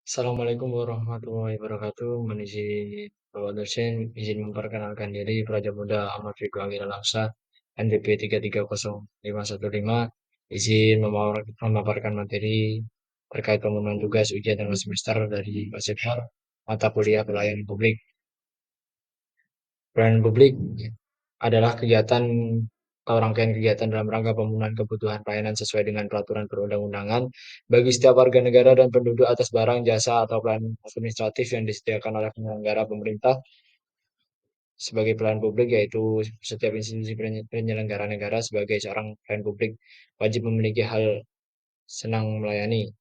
Assalamualaikum warahmatullahi wabarakatuh. Bapak dosen, izin memperkenalkan diri, Praja Muda Ahmad Fiqo Akhira Laksa, NDP 330515. Izin memaparkan materi terkait pemenuhan tugas ujian akhir semester dari Pasifar, mata kuliah pelayanan publik. Pelayanan publik adalah kegiatan atau rangkaian kegiatan dalam rangka pemenuhan kebutuhan pelayanan sesuai dengan peraturan perundang-undangan bagi setiap warga negara dan penduduk atas barang, jasa, atau pelayanan administratif yang disediakan oleh penyelenggara pemerintah sebagai pelayan publik, yaitu setiap institusi penyelenggara negara sebagai seorang pelayan publik wajib memiliki hal senang melayani.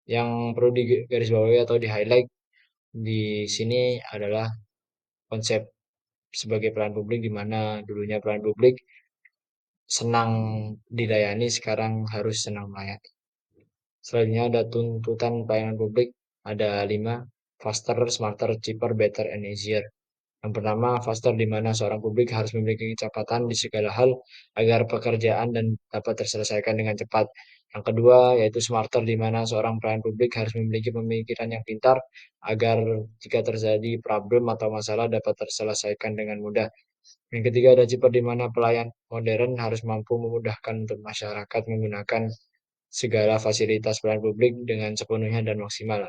Yang perlu digarisbawahi atau di-highlight di sini adalah konsep sebagai pelayan publik, di mana dulunya pelayan publik senang dilayani, sekarang harus senang melayani. Selanjutnya ada tuntutan pelayanan publik, ada 5: faster, smarter, cheaper, better, and easier. Yang pertama, faster, di mana seorang publik harus memiliki kecepatan di segala hal agar pekerjaan dan dapat terselesaikan dengan cepat. Yang kedua, yaitu smarter, di mana seorang pelayan publik harus memiliki pemikiran yang pintar agar jika terjadi problem atau masalah dapat terselesaikan dengan mudah. Yang ketiga ada cheaper, di mana pelayan modern harus mampu memudahkan untuk masyarakat menggunakan segala fasilitas pelayanan publik dengan sepenuhnya dan maksimal.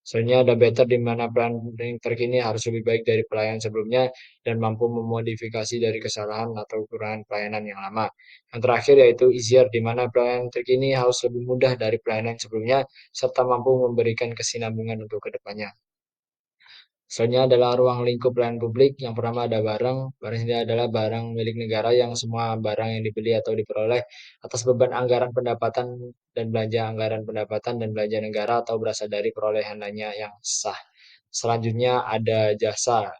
Selanjutnya ada better, di mana pelayanan yang terkini harus lebih baik dari pelayanan sebelumnya dan mampu memodifikasi dari kesalahan atau kekurangan pelayanan yang lama. Yang terakhir yaitu easier, di mana pelayanan terkini harus lebih mudah dari pelayanan sebelumnya serta mampu memberikan kesinambungan untuk kedepannya. Selanjutnya adalah ruang lingkup pelayanan publik. Yang pertama ada barang. Barang ini adalah barang milik negara yang semua barang yang dibeli atau diperoleh atas beban anggaran pendapatan dan belanja anggaran pendapatan dan belanja negara atau berasal dari perolehan lainnya yang sah. Selanjutnya ada jasa.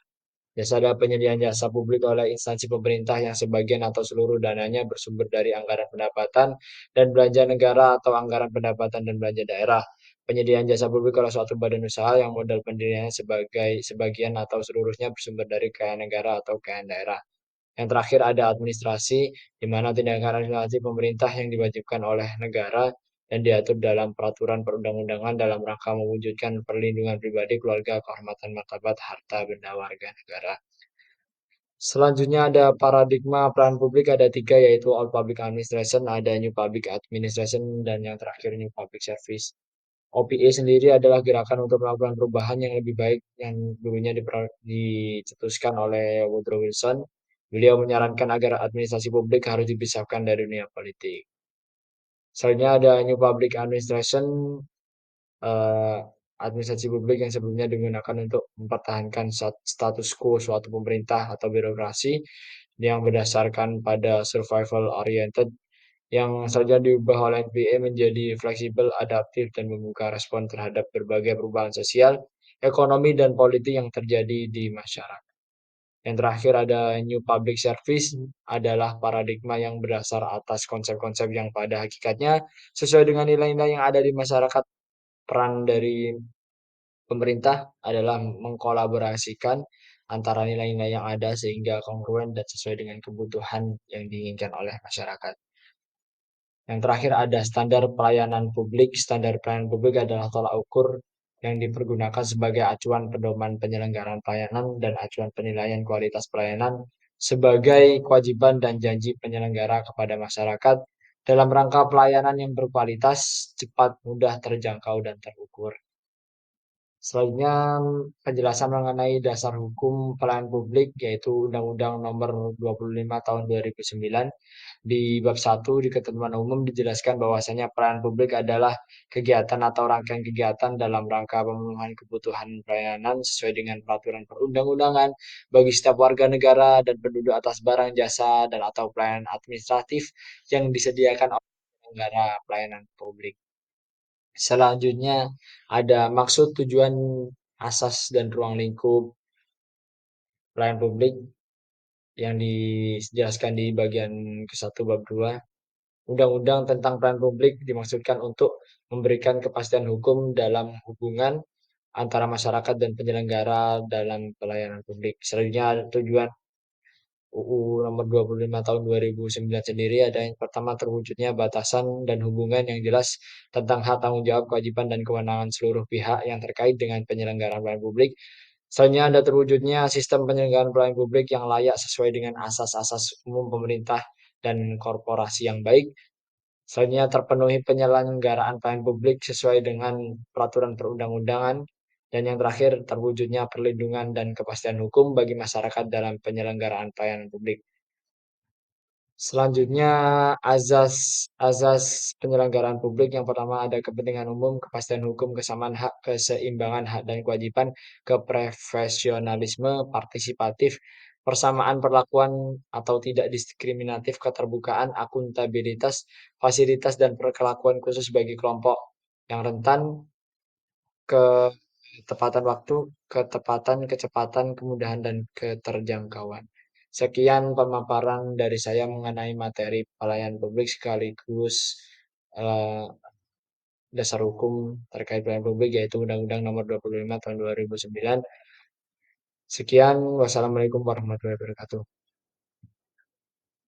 Jasa adalah penyediaan jasa publik oleh instansi pemerintah yang sebagian atau seluruh dananya bersumber dari anggaran pendapatan dan belanja negara atau anggaran pendapatan dan belanja daerah. Penyediaan jasa publik oleh suatu badan usaha yang modal pendiriannya sebagai sebagian atau seluruhnya bersumber dari kekayaan negara atau kekayaan daerah. Yang terakhir ada administrasi, di mana tindakan administrasi pemerintah yang diwajibkan oleh negara dan diatur dalam peraturan perundang-undangan dalam rangka mewujudkan perlindungan pribadi, keluarga, kehormatan, martabat, harta benda warga negara. Selanjutnya ada paradigma peran publik, ada tiga, yaitu Old Public Administration, ada New Public Administration, dan yang terakhir New Public Service. OPA sendiri adalah gerakan untuk melakukan perubahan yang lebih baik yang dulunya dicetuskan oleh Woodrow Wilson. Beliau menyarankan agar administrasi publik harus dipisahkan dari dunia politik. Selanjutnya ada New Public Administration, eh, administrasi publik yang sebelumnya digunakan untuk mempertahankan status quo suatu pemerintah atau birokrasi yang berdasarkan pada survival oriented, yang saja diubah oleh NPA menjadi fleksibel, adaptif, dan membuka respon terhadap berbagai perubahan sosial, ekonomi, dan politik yang terjadi di masyarakat. Yang terakhir ada New Public Service, adalah paradigma yang berdasar atas konsep-konsep yang pada hakikatnya sesuai dengan nilai-nilai yang ada di masyarakat. Peran dari pemerintah adalah mengkolaborasikan antara nilai-nilai yang ada sehingga kongruen dan sesuai dengan kebutuhan yang diinginkan oleh masyarakat. Yang terakhir ada standar pelayanan publik. Standar pelayanan publik adalah tolak ukur yang dipergunakan sebagai acuan pedoman penyelenggaraan pelayanan dan acuan penilaian kualitas pelayanan sebagai kewajiban dan janji penyelenggara kepada masyarakat dalam rangka pelayanan yang berkualitas, cepat, mudah, terjangkau, dan terukur. Selanjutnya penjelasan mengenai dasar hukum pelayanan publik, yaitu Undang-Undang Nomor 25 Tahun 2009. Di bab 1 di ketentuan umum dijelaskan bahwasanya pelayanan publik adalah kegiatan atau rangkaian kegiatan dalam rangka pemenuhan kebutuhan pelayanan sesuai dengan peraturan perundang-undangan bagi setiap warga negara dan penduduk atas barang, jasa, dan atau pelayanan administratif yang disediakan oleh penyelenggara pelayanan publik. Selanjutnya ada maksud, tujuan, asas, dan ruang lingkup pelayanan publik yang dijelaskan di bagian ke-1 bab 2. Undang-undang tentang pelayanan publik dimaksudkan untuk memberikan kepastian hukum dalam hubungan antara masyarakat dan penyelenggara dalam pelayanan publik. Selanjutnya tujuan UU Nomor 25 Tahun 2009 sendiri ada yang pertama terwujudnya batasan dan hubungan yang jelas tentang hak tanggung jawab, kewajiban, dan kewenangan seluruh pihak yang terkait dengan penyelenggaraan pelayanan publik. Selanjutnya ada terwujudnya sistem penyelenggaraan pelayanan publik yang layak sesuai dengan asas-asas umum pemerintah dan korporasi yang baik. Selanjutnya terpenuhi penyelenggaraan pelayanan publik sesuai dengan peraturan perundang-undangan. Dan yang terakhir terwujudnya perlindungan dan kepastian hukum bagi masyarakat dalam penyelenggaraan pelayanan publik. Selanjutnya azas azas penyelenggaraan publik yang pertama ada kepentingan umum, kepastian hukum, kesamaan hak, keseimbangan hak dan kewajiban, keprofesionalisme, partisipatif, persamaan perlakuan atau tidak diskriminatif, keterbukaan, akuntabilitas, fasilitas dan perlakuan khusus bagi kelompok yang rentan, ketepatan waktu, ketepatan, kecepatan, kemudahan, dan keterjangkauan. Sekian pemaparan dari saya mengenai materi pelayanan publik sekaligus eh, dasar hukum terkait pelayanan publik yaitu Undang-Undang Nomor 25 Tahun 2009. Sekian, wassalamualaikum warahmatullahi wabarakatuh.